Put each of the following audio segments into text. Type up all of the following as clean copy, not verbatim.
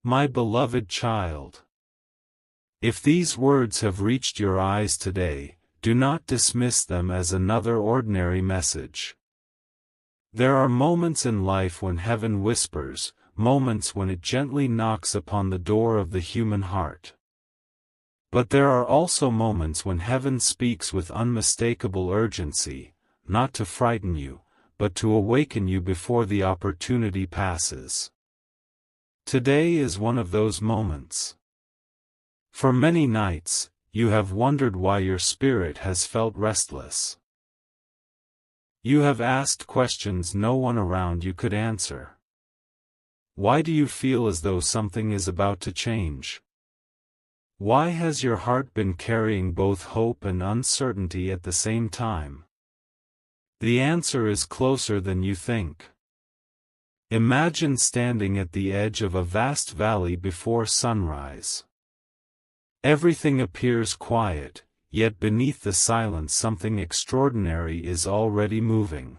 My beloved child. If these words have reached your eyes today, do not dismiss them as another ordinary message. There are moments in life when heaven whispers, moments when it gently knocks upon the door of the human heart. But there are also moments when heaven speaks with unmistakable urgency, not to frighten you, but to awaken you before the opportunity passes. Today is one of those moments. For many nights, you have wondered why your spirit has felt restless. You have asked questions no one around you could answer. Why do you feel as though something is about to change? Why has your heart been carrying both hope and uncertainty at the same time? The answer is closer than you think. Imagine standing at the edge of a vast valley before sunrise. Everything appears quiet, yet beneath the silence something extraordinary is already moving.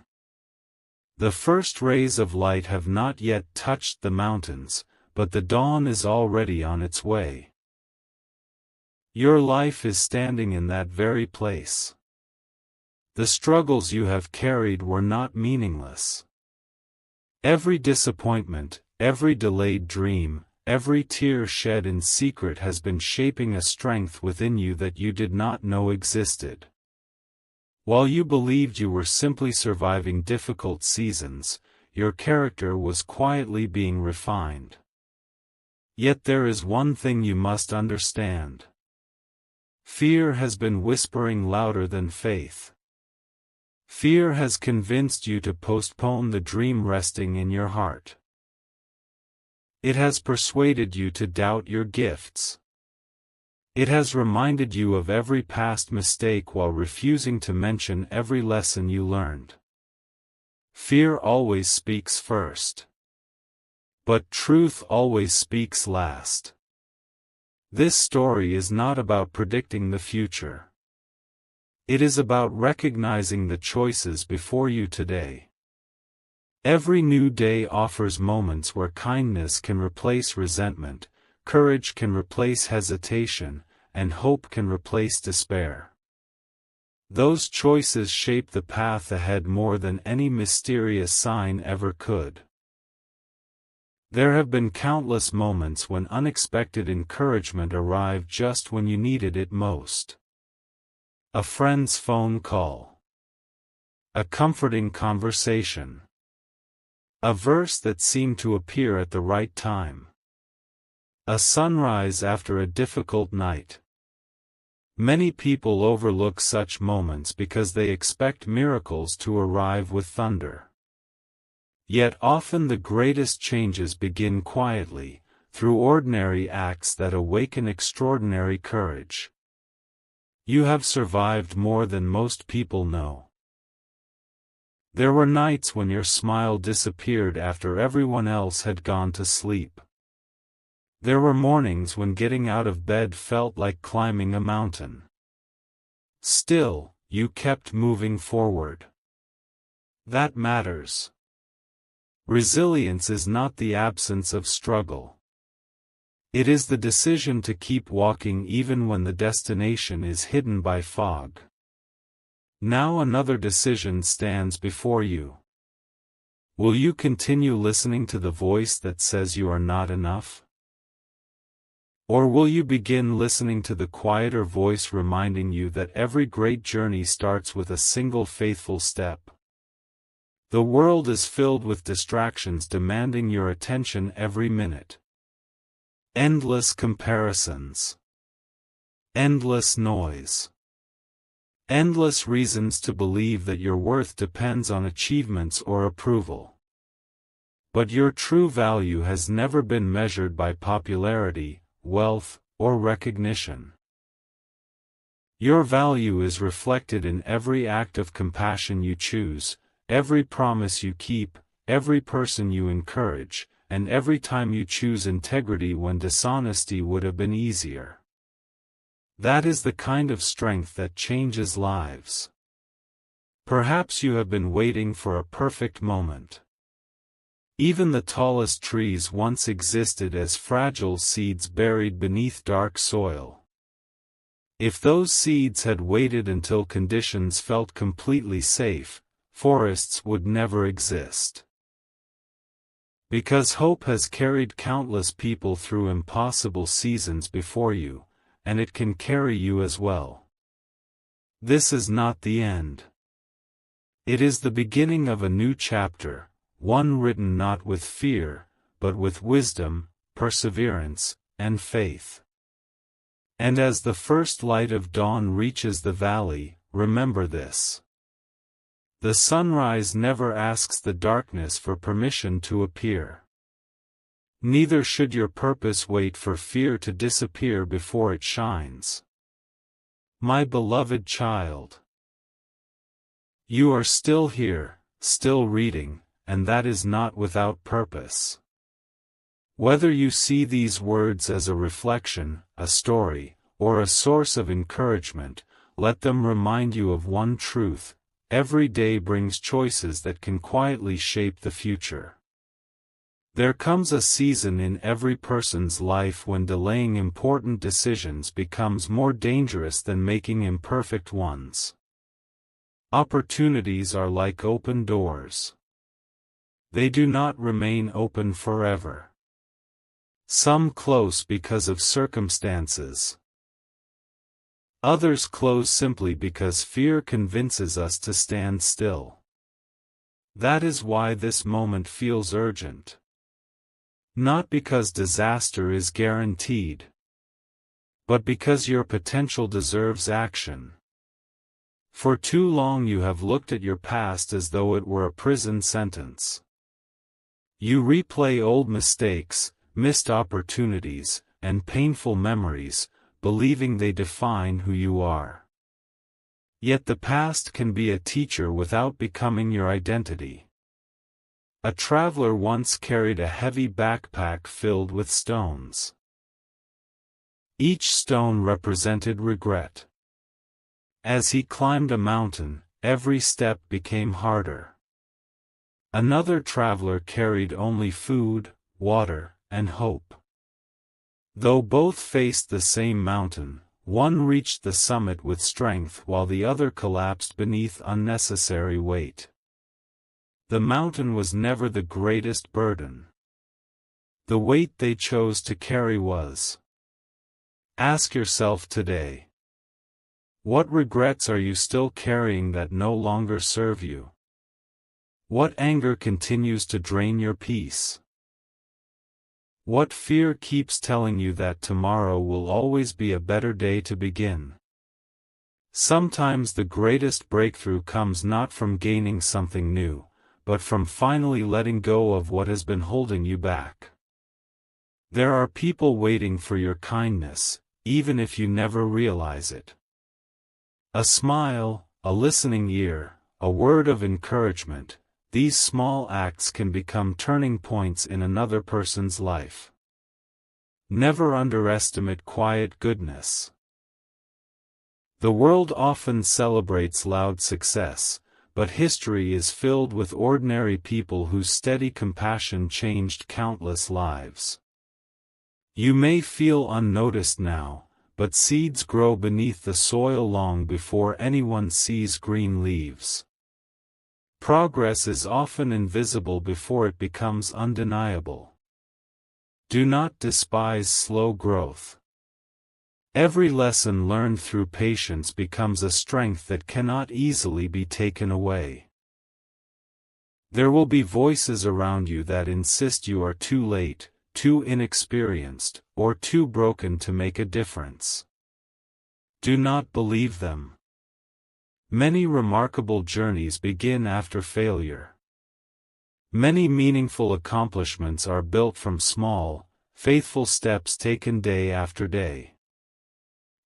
The first rays of light have not yet touched the mountains, but the dawn is already on its way. Your life is standing in that very place. The struggles you have carried were not meaningless. Every disappointment, every delayed dream, every tear shed in secret has been shaping a strength within you that you did not know existed. While you believed you were simply surviving difficult seasons, your character was quietly being refined. Yet there is one thing you must understand. Fear has been whispering louder than faith. Fear has convinced you to postpone the dream resting in your heart. It has persuaded you to doubt your gifts. It has reminded you of every past mistake while refusing to mention every lesson you learned. Fear always speaks first. But truth always speaks last. This story is not about predicting the future. It is about recognizing the choices before you today. Every new day offers moments where kindness can replace resentment, courage can replace hesitation, and hope can replace despair. Those choices shape the path ahead more than any mysterious sign ever could. There have been countless moments when unexpected encouragement arrived just when you needed it most. A friend's phone call. A comforting conversation. A verse that seemed to appear at the right time. A sunrise after a difficult night. Many people overlook such moments because they expect miracles to arrive with thunder. Yet often the greatest changes begin quietly, through ordinary acts that awaken extraordinary courage. You have survived more than most people know. There were nights when your smile disappeared after everyone else had gone to sleep. There were mornings when getting out of bed felt like climbing a mountain. Still, you kept moving forward. That matters. Resilience is not the absence of struggle. It is the decision to keep walking even when the destination is hidden by fog. Now another decision stands before you. Will you continue listening to the voice that says you are not enough? Or will you begin listening to the quieter voice reminding you that every great journey starts with a single faithful step? The world is filled with distractions demanding your attention every minute. Endless comparisons. Endless noise. Endless reasons to believe that your worth depends on achievements or approval. But your true value has never been measured by popularity, wealth, or recognition. Your value is reflected in every act of compassion you choose, every promise you keep, every person you encourage, and every time you choose integrity when dishonesty would have been easier. That is the kind of strength that changes lives. Perhaps you have been waiting for a perfect moment. Even the tallest trees once existed as fragile seeds buried beneath dark soil. If those seeds had waited until conditions felt completely safe, forests would never exist. Because hope has carried countless people through impossible seasons before you, and it can carry you as well. This is not the end. It is the beginning of a new chapter, one written not with fear, but with wisdom, perseverance, and faith. And as the first light of dawn reaches the valley, remember this. The sunrise never asks the darkness for permission to appear. Neither should your purpose wait for fear to disappear before it shines. My beloved child, you are still here, still reading, and that is not without purpose. Whether you see these words as a reflection, a story, or a source of encouragement, let them remind you of one truth: every day brings choices that can quietly shape the future. There comes a season in every person's life when delaying important decisions becomes more dangerous than making imperfect ones. Opportunities are like open doors. They do not remain open forever. Some close because of circumstances. Others close simply because fear convinces us to stand still. That is why this moment feels urgent. Not because disaster is guaranteed, but because your potential deserves action. For too long you have looked at your past as though it were a prison sentence. You replay old mistakes, missed opportunities, and painful memories, believing they define who you are. Yet the past can be a teacher without becoming your identity. A traveler once carried a heavy backpack filled with stones. Each stone represented regret. As he climbed a mountain, every step became harder. Another traveler carried only food, water, and hope. Though both faced the same mountain, one reached the summit with strength while the other collapsed beneath unnecessary weight. The mountain was never the greatest burden. The weight they chose to carry was. Ask yourself today. What regrets are you still carrying that no longer serve you? What anger continues to drain your peace? What fear keeps telling you that tomorrow will always be a better day to begin? Sometimes the greatest breakthrough comes not from gaining something new, but from finally letting go of what has been holding you back. There are people waiting for your kindness, even if you never realize it. A smile, a listening ear, a word of encouragement, these small acts can become turning points in another person's life. Never underestimate quiet goodness. The world often celebrates loud success, but history is filled with ordinary people whose steady compassion changed countless lives. You may feel unnoticed now, but seeds grow beneath the soil long before anyone sees green leaves. Progress is often invisible before it becomes undeniable. Do not despise slow growth. Every lesson learned through patience becomes a strength that cannot easily be taken away. There will be voices around you that insist you are too late, too inexperienced, or too broken to make a difference. Do not believe them. Many remarkable journeys begin after failure. Many meaningful accomplishments are built from small, faithful steps taken day after day.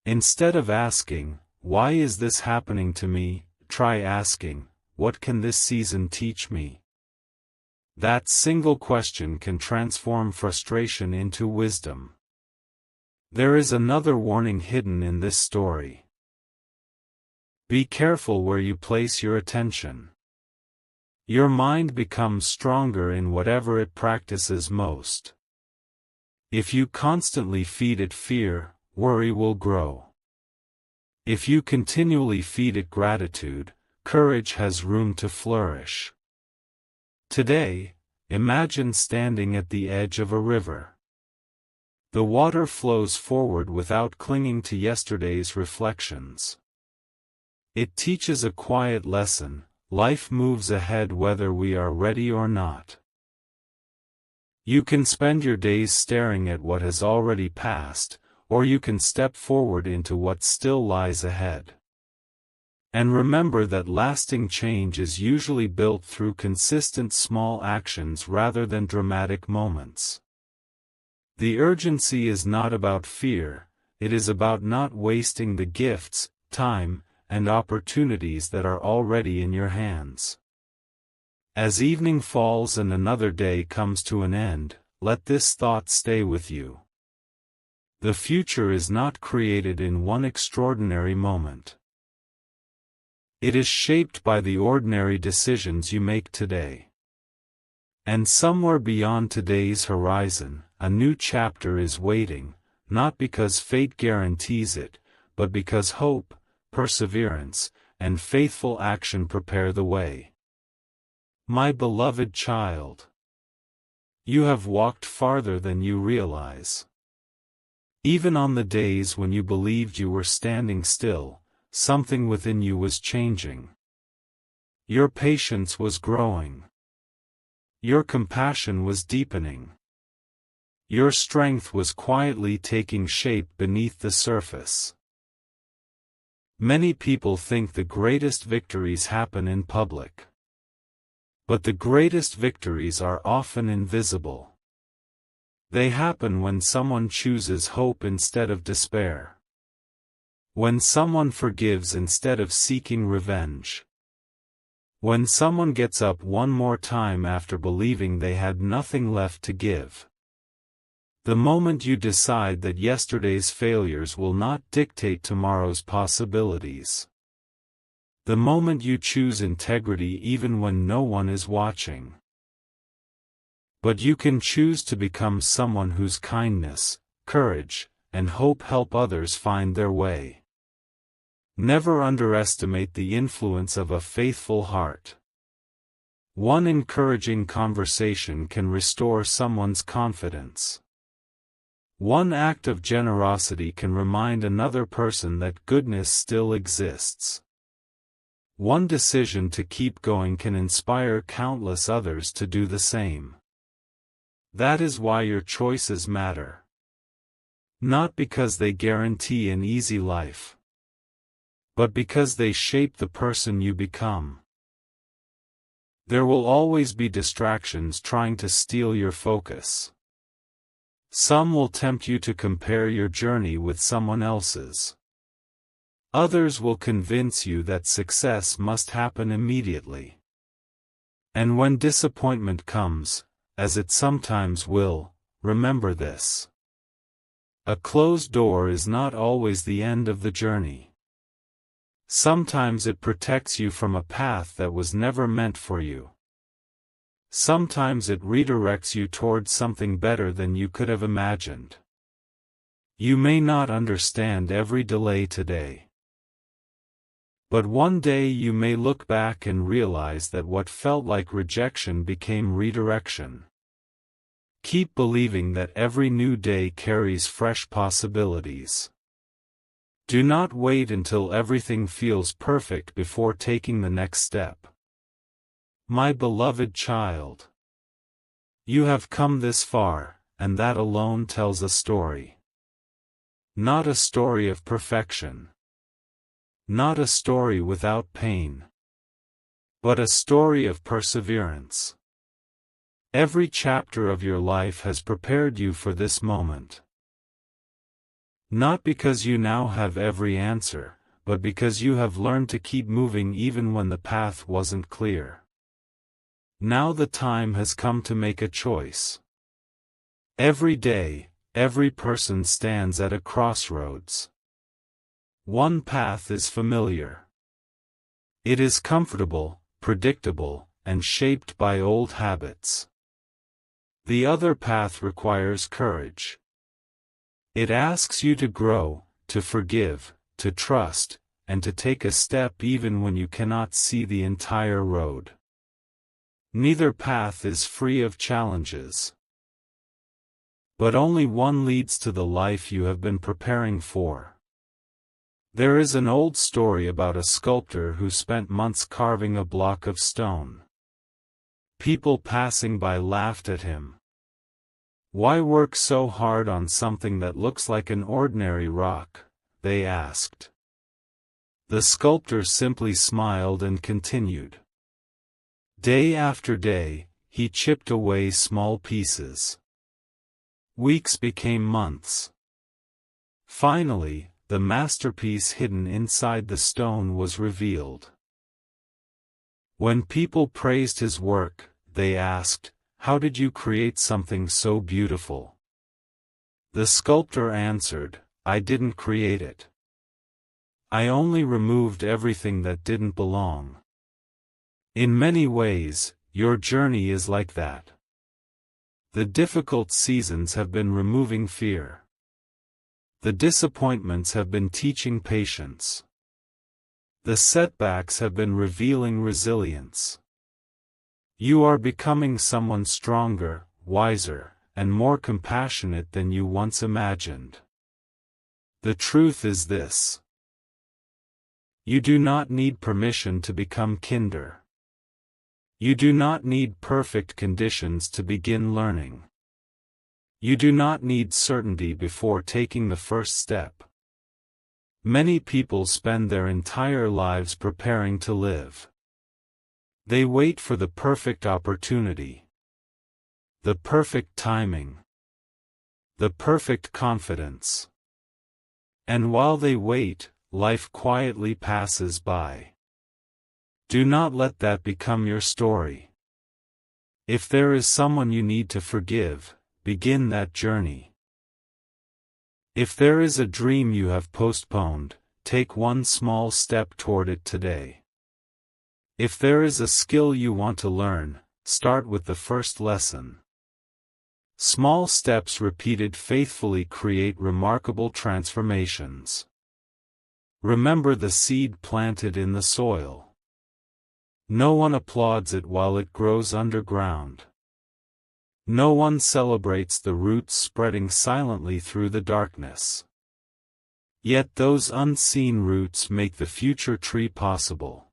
Instead of asking, "Why is this happening to me?" try asking, "What can this season teach me?" That single question can transform frustration into wisdom. There is another warning hidden in this story. Be careful where you place your attention. Your mind becomes stronger in whatever it practices most. If you constantly feed it fear, worry will grow. If you continually feed it gratitude, courage has room to flourish. Today, imagine standing at the edge of a river. The water flows forward without clinging to yesterday's reflections. It teaches a quiet lesson: life moves ahead whether we are ready or not. You can spend your days staring at what has already passed, or you can step forward into what still lies ahead. And remember that lasting change is usually built through consistent small actions rather than dramatic moments. The urgency is not about fear, it is about not wasting the gifts, time, and opportunities that are already in your hands. As evening falls and another day comes to an end, let this thought stay with you. The future is not created in one extraordinary moment. It is shaped by the ordinary decisions you make today. And somewhere beyond today's horizon, a new chapter is waiting, not because fate guarantees it, but because hope, perseverance, and faithful action prepare the way. My beloved child, you have walked farther than you realize. Even on the days when you believed you were standing still, something within you was changing. Your patience was growing. Your compassion was deepening. Your strength was quietly taking shape beneath the surface. Many people think the greatest victories happen in public. But the greatest victories are often invisible. They happen when someone chooses hope instead of despair. When someone forgives instead of seeking revenge. When someone gets up one more time after believing they had nothing left to give. The moment you decide that yesterday's failures will not dictate tomorrow's possibilities. The moment you choose integrity even when no one is watching. But you can choose to become someone whose kindness, courage, and hope help others find their way. Never underestimate the influence of a faithful heart. One encouraging conversation can restore someone's confidence. One act of generosity can remind another person that goodness still exists. One decision to keep going can inspire countless others to do the same. That is why your choices matter. Not because they guarantee an easy life, but because they shape the person you become. There will always be distractions trying to steal your focus. Some will tempt you to compare your journey with someone else's. Others will convince you that success must happen immediately. And when disappointment comes, as it sometimes will, remember this. A closed door is not always the end of the journey. Sometimes it protects you from a path that was never meant for you. Sometimes it redirects you towards something better than you could have imagined. You may not understand every delay today. But one day you may look back and realize that what felt like rejection became redirection. Keep believing that every new day carries fresh possibilities. Do not wait until everything feels perfect before taking the next step. My beloved child, you have come this far, and that alone tells a story. Not a story of perfection. Not a story without pain. But a story of perseverance. Every chapter of your life has prepared you for this moment. Not because you now have every answer, but because you have learned to keep moving even when the path wasn't clear. Now the time has come to make a choice. Every day, every person stands at a crossroads. One path is familiar. It is comfortable, predictable, and shaped by old habits. The other path requires courage. It asks you to grow, to forgive, to trust, and to take a step even when you cannot see the entire road. Neither path is free of challenges. But only one leads to the life you have been preparing for. There is an old story about a sculptor who spent months carving a block of stone. People passing by laughed at him. "Why work so hard on something that looks like an ordinary rock?" they asked. The sculptor simply smiled and continued. Day after day, he chipped away small pieces. Weeks became months. Finally, the masterpiece hidden inside the stone was revealed. When people praised his work, they asked, "How did you create something so beautiful?" The sculptor answered, "I didn't create it. I only removed everything that didn't belong." In many ways, your journey is like that. The difficult seasons have been removing fear. The disappointments have been teaching patience. The setbacks have been revealing resilience. You are becoming someone stronger, wiser, and more compassionate than you once imagined. The truth is this: you do not need permission to become kinder. You do not need perfect conditions to begin learning. You do not need certainty before taking the first step. Many people spend their entire lives preparing to live. They wait for the perfect opportunity, the perfect timing, the perfect confidence. And while they wait, life quietly passes by. Do not let that become your story. If there is someone you need to forgive, begin that journey. If there is a dream you have postponed, take one small step toward it today. If there is a skill you want to learn, start with the first lesson. Small steps repeated faithfully create remarkable transformations. Remember the seed planted in the soil. No one applauds it while it grows underground. No one celebrates the roots spreading silently through the darkness. Yet those unseen roots make the future tree possible.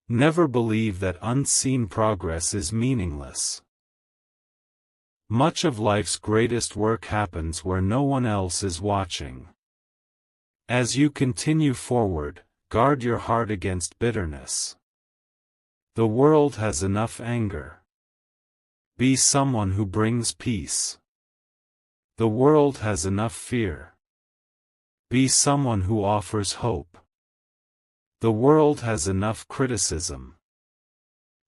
Never believe that unseen progress is meaningless. Much of life's greatest work happens where no one else is watching. As you continue forward, guard your heart against bitterness. The world has enough anger. Be someone who brings peace. The world has enough fear. Be someone who offers hope. The world has enough criticism.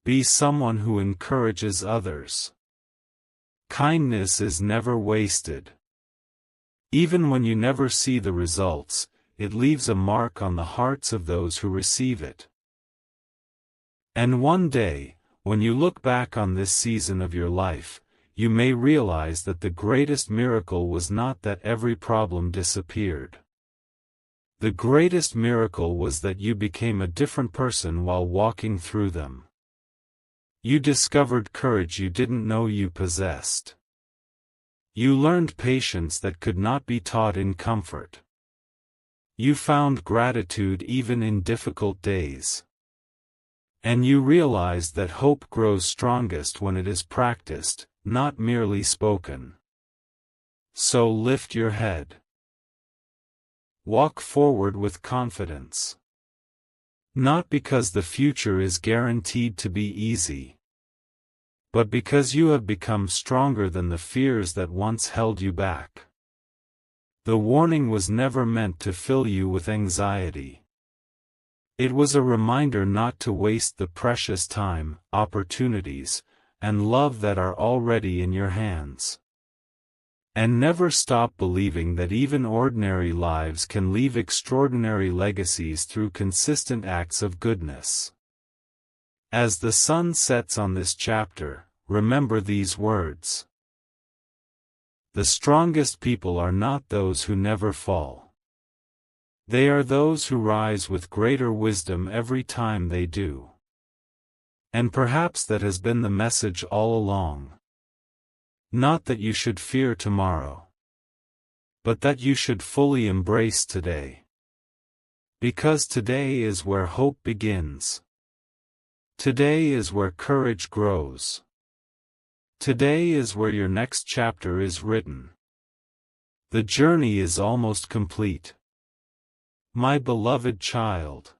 Be someone who encourages others. Kindness is never wasted. Even when you never see the results, it leaves a mark on the hearts of those who receive it. And one day, when you look back on this season of your life, you may realize that the greatest miracle was not that every problem disappeared. The greatest miracle was that you became a different person while walking through them. You discovered courage you didn't know you possessed. You learned patience that could not be taught in comfort. You found gratitude even in difficult days. And you realized that hope grows strongest when it is practiced, not merely spoken. So lift your head. Walk forward with confidence. Not because the future is guaranteed to be easy, but because you have become stronger than the fears that once held you back. The warning was never meant to fill you with anxiety. It was a reminder not to waste the precious time, opportunities, and love that are already in your hands. And never stop believing that even ordinary lives can leave extraordinary legacies through consistent acts of goodness. As the sun sets on this chapter, remember these words. The strongest people are not those who never fall. They are those who rise with greater wisdom every time they do. And perhaps that has been the message all along. Not that you should fear tomorrow, but that you should fully embrace today. Because today is where hope begins. Today is where courage grows. Today is where your next chapter is written. The journey is almost complete. My beloved child.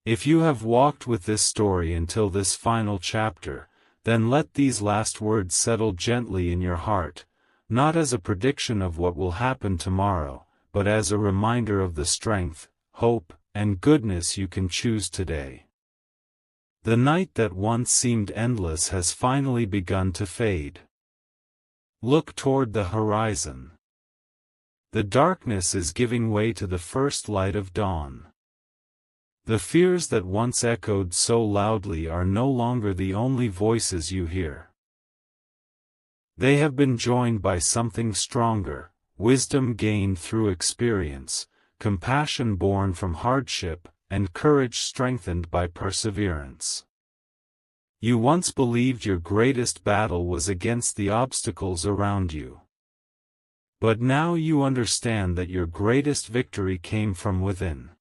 If you have walked with this story until this final chapter, then let these last words settle gently in your heart, not as a prediction of what will happen tomorrow, but as a reminder of the strength, hope, and goodness you can choose today. The night that once seemed endless has finally begun to fade. Look toward the horizon. The darkness is giving way to the first light of dawn. The fears that once echoed so loudly are no longer the only voices you hear. They have been joined by something stronger, wisdom gained through experience, compassion born from hardship, and courage strengthened by perseverance. You once believed your greatest battle was against the obstacles around you. But now you understand that your greatest victory came from within.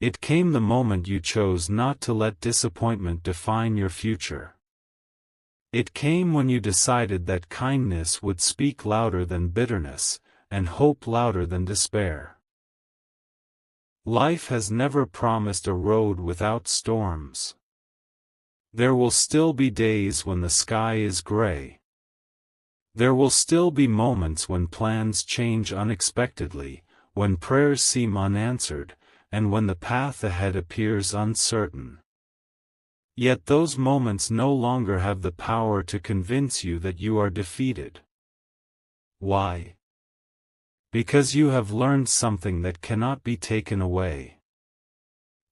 It came the moment you chose not to let disappointment define your future. It came when you decided that kindness would speak louder than bitterness, and hope louder than despair. Life has never promised a road without storms. There will still be days when the sky is gray. There will still be moments when plans change unexpectedly, when prayers seem unanswered, and when the path ahead appears uncertain. Yet those moments no longer have the power to convince you that you are defeated. Why? Because you have learned something that cannot be taken away.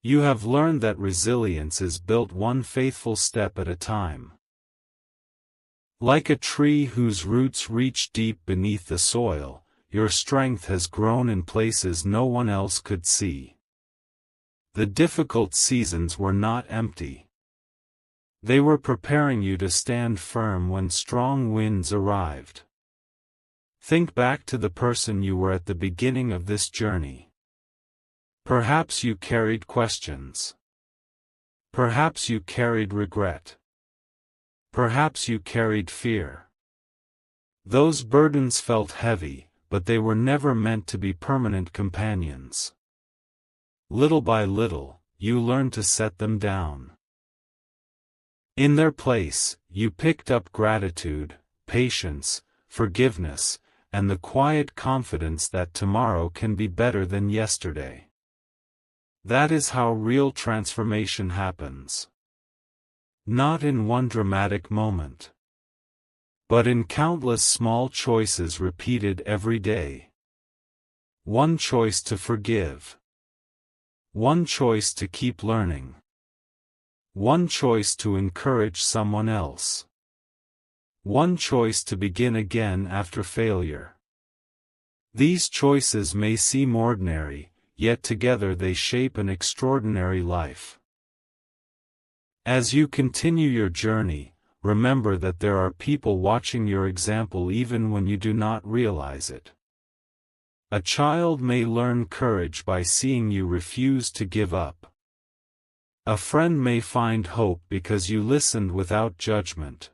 You have learned that resilience is built one faithful step at a time. Like a tree whose roots reach deep beneath the soil, your strength has grown in places no one else could see. The difficult seasons were not empty. They were preparing you to stand firm when strong winds arrived. Think back to the person you were at the beginning of this journey. Perhaps you carried questions. Perhaps you carried regret. Perhaps you carried fear. Those burdens felt heavy, but they were never meant to be permanent companions. Little by little, you learned to set them down. In their place, you picked up gratitude, patience, forgiveness, and the quiet confidence that tomorrow can be better than yesterday. That is how real transformation happens. Not in one dramatic moment, but in countless small choices repeated every day. One choice to forgive. One choice to keep learning. One choice to encourage someone else. One choice to begin again after failure. These choices may seem ordinary, yet together they shape an extraordinary life. As you continue your journey, remember that there are people watching your example even when you do not realize it. A child may learn courage by seeing you refuse to give up. A friend may find hope because you listened without judgment.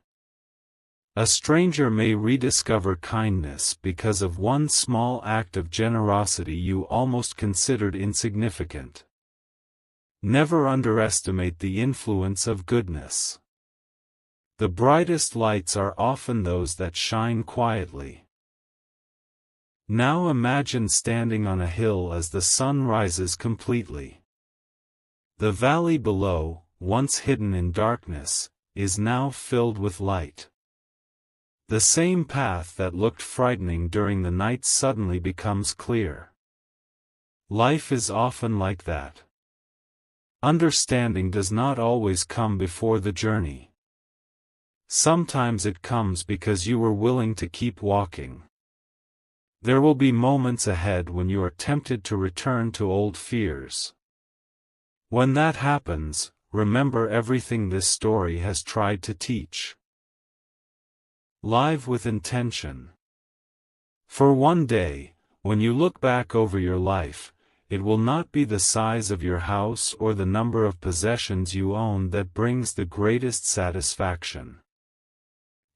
A stranger may rediscover kindness because of one small act of generosity you almost considered insignificant. Never underestimate the influence of goodness. The brightest lights are often those that shine quietly. Now imagine standing on a hill as the sun rises completely. The valley below, once hidden in darkness, is now filled with light. The same path that looked frightening during the night suddenly becomes clear. Life is often like that. Understanding does not always come before the journey. Sometimes it comes because you were willing to keep walking. There will be moments ahead when you are tempted to return to old fears. When that happens, remember everything this story has tried to teach. Live with intention. For one day, when you look back over your life, it will not be the size of your house or the number of possessions you own that brings the greatest satisfaction.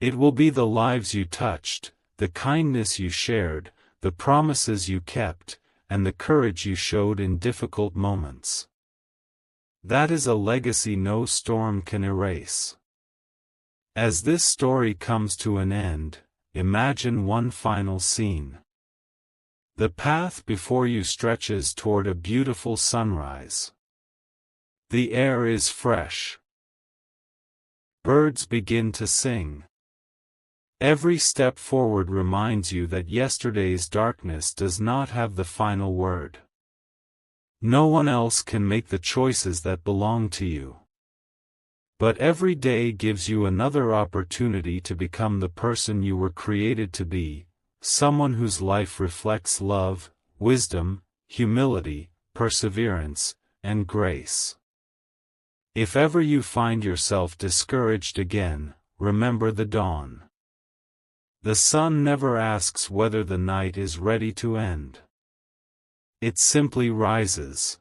It will be the lives you touched, the kindness you shared, the promises you kept, and the courage you showed in difficult moments. That is a legacy no storm can erase. As this story comes to an end, imagine one final scene. The path before you stretches toward a beautiful sunrise. The air is fresh. Birds begin to sing. Every step forward reminds you that yesterday's darkness does not have the final word. No one else can make the choices that belong to you. But every day gives you another opportunity to become the person you were created to be, someone whose life reflects love, wisdom, humility, perseverance, and grace. If ever you find yourself discouraged again, remember the dawn. The sun never asks whether the night is ready to end. It simply rises.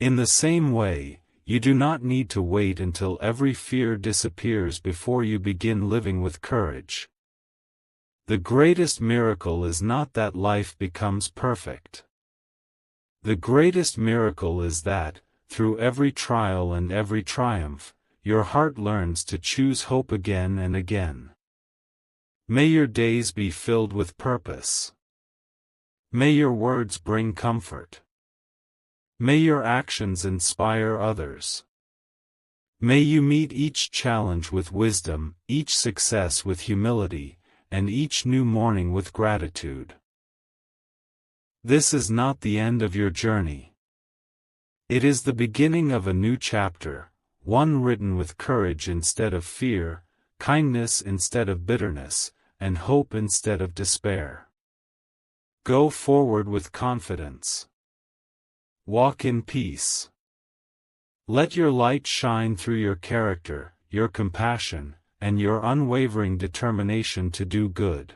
In the same way, you do not need to wait until every fear disappears before you begin living with courage. The greatest miracle is not that life becomes perfect. The greatest miracle is that, through every trial and every triumph, your heart learns to choose hope again and again. May your days be filled with purpose. May your words bring comfort. May your actions inspire others. May you meet each challenge with wisdom, each success with humility, and each new morning with gratitude. This is not the end of your journey. It is the beginning of a new chapter, one written with courage instead of fear, kindness instead of bitterness, and hope instead of despair. Go forward with confidence. Walk in peace. Let your light shine through your character, your compassion, and your unwavering determination to do good.